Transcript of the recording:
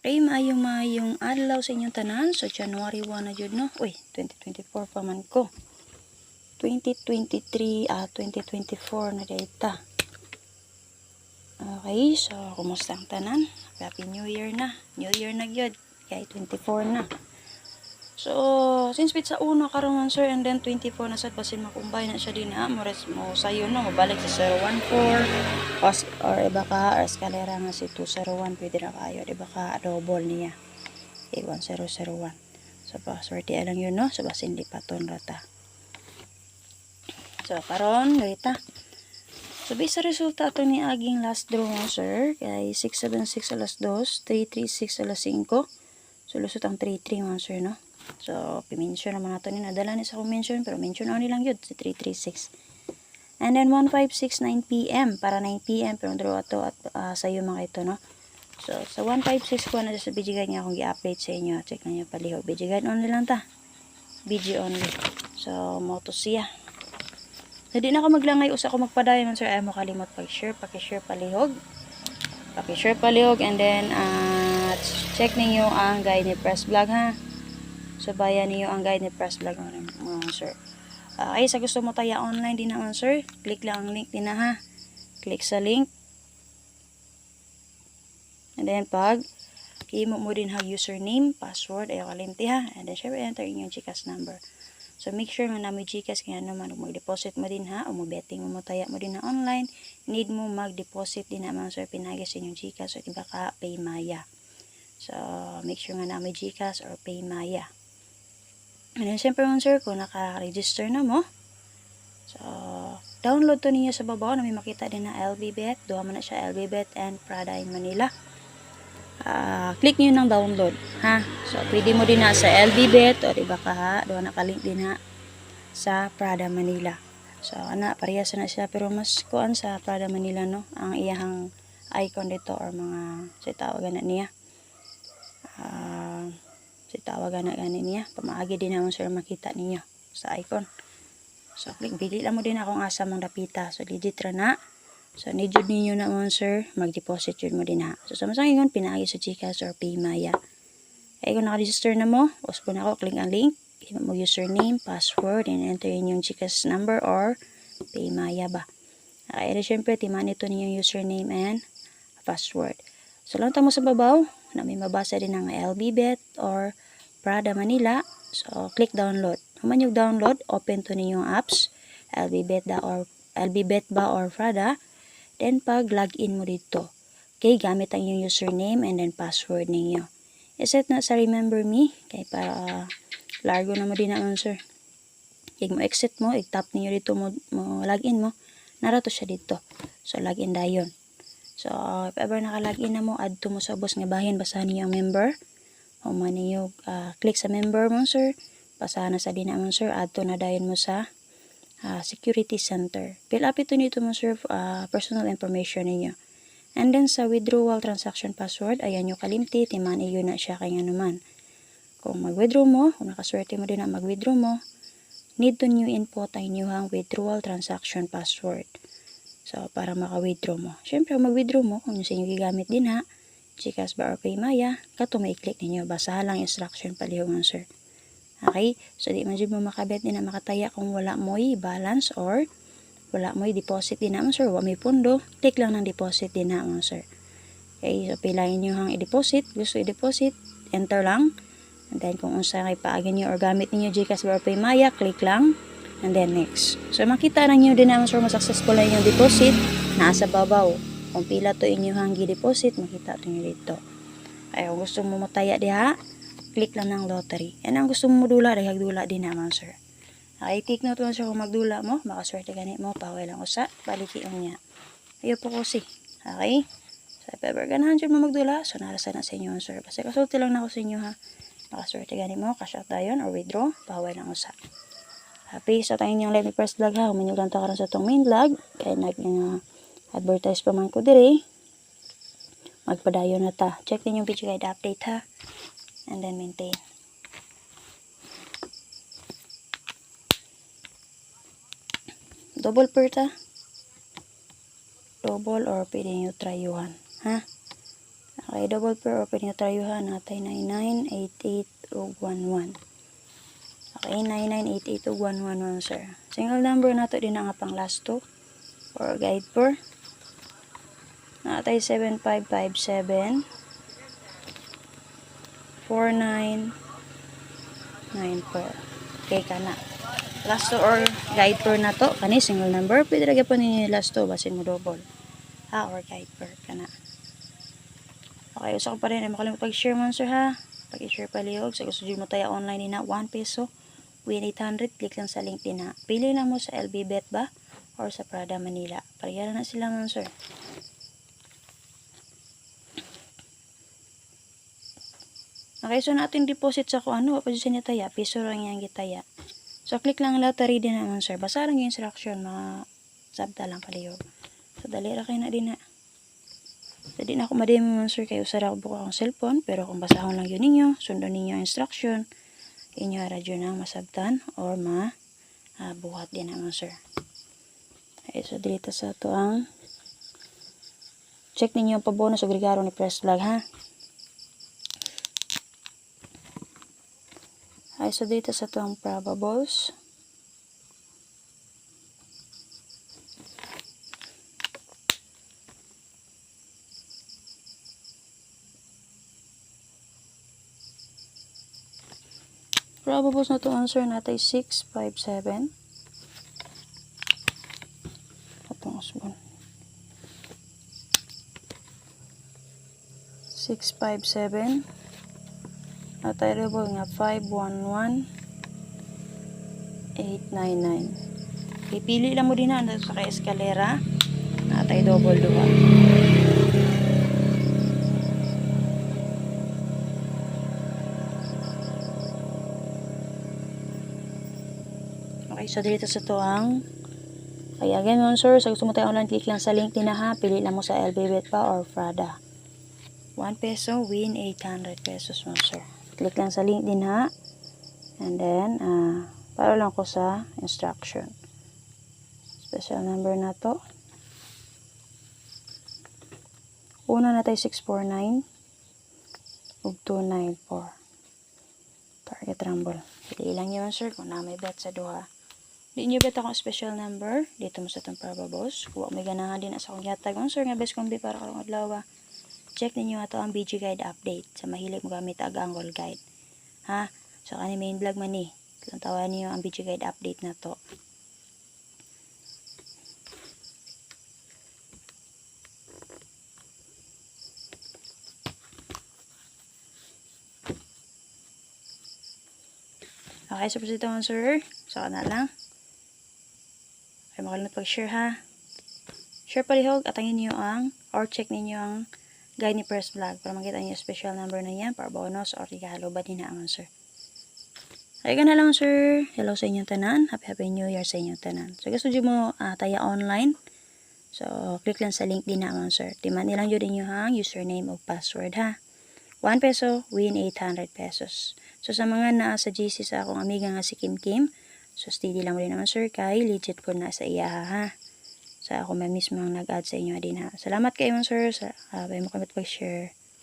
Okay, maayong adlaw sa inyong tanan. So, January 1 na jud no. Uy, 2024 pa man ko. 2023, 2024 na data. Okay, so, kumusta ang tanan? Happy New Year na. New Year na gyud. Kaya 24 na. So, since bit sa uno karon sir, and then 24 na sad basin makumbay na siya din ha. Mores mo sayo no, mabalik sa 014 or iba ka or eskalera nga si 201 pwede na kayo, iba ka double niya. 1001. So, swerte lang yun no. So, basin di paton rata. So, karon garita. So, base sa resulta ito ni aging last draw mo sir, kay 676 alas 2, 336 alas 5. So, lusot ang 33 mo sir no. So, pimension naman nato ni nadala ni sa akong mention, pero mention only lang yun, si 336. And then 1569 PM, para 9 PM, pero draw ato at sayo mga ito, no? So, sa 156 ko na sa BG Guide nga akong i-update sa inyo. Check na nyo palihog. BG Guide only lang ta. BG only. So, mo to siya. So, di na ako maglangay, usa ko magpadayon man sir, ay mo kalimot pag-share, paki-share palihog. Paki-share palihog, and then, check ninyo ang guide ni Press Vlog, ha? So, bayan niyo ang guide ni Press Vlog mga sir. Ay, sa gusto mo taya online din naman sir, click lang ang link din na ha. Click sa link. And then, pag i-mo mo din ha username, password, ayaw kalimti ha. And then, syempre, enter yung GCash number. So, make sure nga na may GCash kaya naman mag-deposit mo din ha, o mag-betting mo taya mo din na online. Need mo mag-deposit din naman sir, pinagis yung GCash o iba ka Paymaya. So, make sure nga na may GCash or Paymaya. And then, syempre man sir, kung naka-register na mo, so, download to ninyo sa baba na may makita din na LBBet. Duha man na siya, LBBet and Prada in Manila. Click nyo ng download, ha? So, pwede mo din na sa LBBet o diba ka ha? Duha nakalink din ha sa Prada Manila. So, parehas na siya, pero mas kuan sa Prada Manila, no? Ang iyahang icon dito or mga, sa tawagan na niya. Si tawagan na ganin niya, pamaagi din naman sir makita ninyo sa icon. So, click, bili lang mo din akong asa mong dapita. So, legit ra na. So, need yun ninyo naman sir, mag-deposit yun mo din ha. So, samasang yun, pinaagi sa GCash or Paymaya. Kaya kung naka-register na mo, uspo na ako, click ang link, himo mo username, password, and enter yun yung GCash number or Paymaya ba. Kaya syempre, timan ito niyo yung username and password. So, lang mo sa babaw, na may mabasa din ng LBBet or Prada Manila. So, click download. Human yung download, open to ninyong apps, LBBet ba or Prada. Then, pag login mo dito, okay, gamit ang yung username and then password ninyo. I-set na sa remember me, kay para largo na mo din naman sir. Kaya mo exit mo, i-tap ninyo dito mo login mo, narato siya dito. So, login dayon. So, if ever naka-login na mo, add to mo sa boss nga bahin, basahan niyo ang member. O man niyo, click sa member mo, sir. Basahan na sa din naman, sir. Add to na dayon mo sa security center. Fill up ito nito mo, sir, personal information niyo. And then, sa withdrawal transaction password, ayan yung kalimti, timan iyo na siya kaya naman. Kung mag-withdraw mo, kung nakaswerte mo din na mag-withdraw mo, need to new input ang inyong withdrawal transaction password. So, para maka-withdraw mo. Siyempre, kung mag-withdraw mo, kung sa inyo gigamit din ha, GCash ba or Paymaya, kato may click ninyo. Basahan lang instruction palihog ng sir. Okay? So, di man dyan mo makabet din na makataya kung wala mo'y balance or wala mo'y deposit din naman sir. Wala may pundo, click lang ng deposit din naman sir. Okay? So, pilayin nyo hang i-deposit. Gusto i-deposit, enter lang. And then, kung unsa kay paagin nyo or gamit ninyo GCash ba or Paymaya, click lang. And then next. So, makita na nyo din naman sir, successful na yung deposit, nasa babaw. Kung pila to inyo hanggi deposit, makita to nyo dito. Ay, kung gusto mo mataya diha, click lang ng lottery. Yan ang gusto mo dula, dula din naman sir. Okay, take note mo sir, kung magdula mo, makaswerte ganit mo, paway lang usa, baliki ang niya. Ayaw po kasi. Okay? So, if ever ganahan dyan mo magdula, so narasa na sa inyo sir. Kasi kasulti lang na ako sa inyo ha. Makaswerte ganit mo, cash out dayon, or withdraw, paway lang usa. Happy sa tayong yung live ni Press Vlog ha. Huminyog lang karon sa itong main vlog. Kaya nag-advertise pa man ko dire. Magpadayo na ta. Check din yung video guide update ha. And then maintain. Double per ta. Double or pwede nyo try yuhan. Ha? Okay, double pair or pwede nga trayuhan natay 9988 ug 11. Okay, 9988 ug 111 sir. Single number nato din nga pang last 2 or guide pair. Natay 7557 4994. Okay kana. Last 2 or guide pair na to kani single number pwede ra gyapon ni last 2 basin mo double. Ha or guide pair kana. Okay, usa ko pa rin ay makalimot pag-share mo sir ha. Pag-share palihog sa gusto mo tayo online na 1 peso. Win 800, click lang sa link din ha. Pili lang mo sa LB Bet ba or sa Prada Manila. Pareha na sila mo sir. Okay, so natin deposit sa kung ano, pa niya taya, piso lang yan gitaya. So, click lang lottery din naman, sir. Basa lang yung instruction, mga sabta lang kaliyo. So, dali ra kayo na din na. So, di na ako mademo man, sir, kayo usara ko buka akong cellphone, pero kung basahon lang yun ninyo, sundon ninyo ang instruction, inyo radyo nang masabtan, or buhat din naman, sir. Okay, so, dito sa ito ang check ninyo ang pabonus o grigaro ni Press Vlog, ha? Ay, so dito sa itong probables. Probables na itong answer natin 657. Itong usbon. 657. At terrible nga 511899. Ipili lang mo din na sa kay eskalera. Natay double duha. Okay, so dito sa tuang. Kaya again mo sir, sa gusto mo tayo online, click lang sa link din na ha. Pili lang mo sa LB Bet pa or Prada. 1 peso, win 800 pesos mo sir. Click lang sa link din ha. And then, para lang ko sa instruction. Special number na to. Una na tayo 649. Ug 294. Target rumble. Pili lang yun sir kung na may bet sa duha. Di nyo bet akong special number. Dito mo sa itong probables. Kung may ganahan din sa akong yatag. Sir nga best kombi para karong adlaw. Check ninyo ato ang BG Guide update. Sa mahilig mo gamit ag-angle guide. Ha? So, kani main vlog man ni. Tawahan niyo ang BG Guide update na to. Okay, so proceed naman sir. So, na lang. Okay, makalimut pag-share ha. Share palihog at angin niyo ang or check ninyo ang guide ni Press Vlog para makita niyo special number na yan para bonus or regalo ba din na ang sir. Ay na lang sir. Hello sa inyong tanan. Happy New Year sa inyong tanan. So gusto mo taya online. So click lang sa link din naman sir. Timan nilang yun inyo hang username o password ha. 1 peso, win 800 pesos. So sa mga naa sa GC sa akong amiga nga si Kim Kim. So steady lang mo din naman sir kay legit po na sa iya ha. Sa ako may mismo nag-add sa inyo din ha. Salamat kayo sir sa mo kami pag-share.